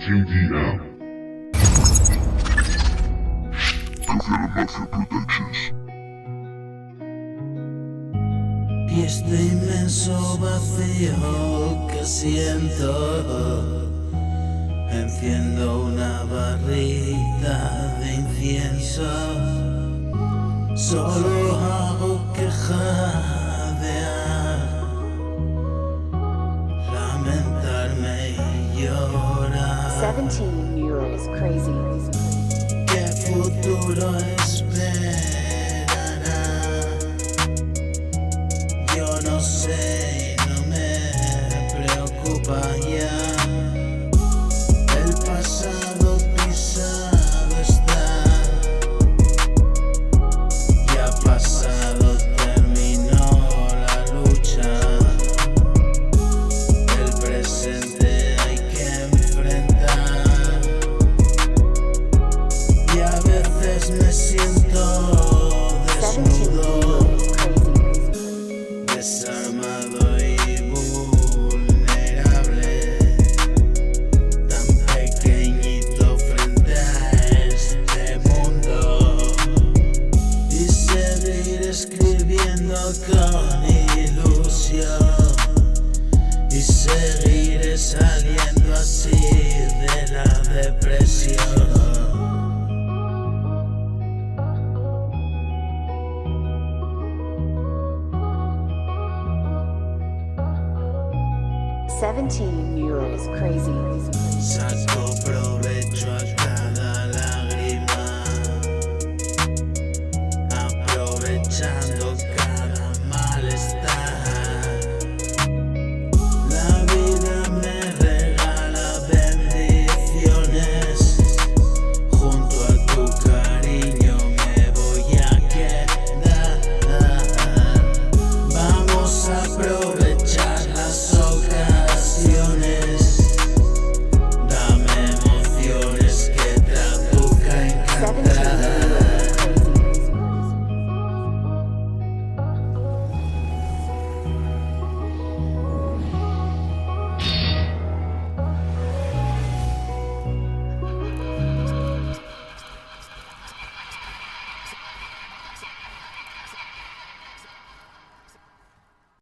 TDM. Mafia Productions. Y este inmenso vacío que siento, enciendo una barrita de incienso. Solo hago que jadear, lamentarme y llorar. 17 euros, crazy. ¿Qué futuro esperará? Yo no sé y no me preocupa ya. El pasado pisado está. Ya pasado terminó la lucha. El presente hay que enfrentar. Y a veces me siento 17 desnudo, euros, crazy. desarmado y vulnerable, tan pequeñito frente a este mundo. Y seguir escribiendo con ilusión, y seguiré saliendo así de la depresión. 17 euros, crazy. Saco provecho a cada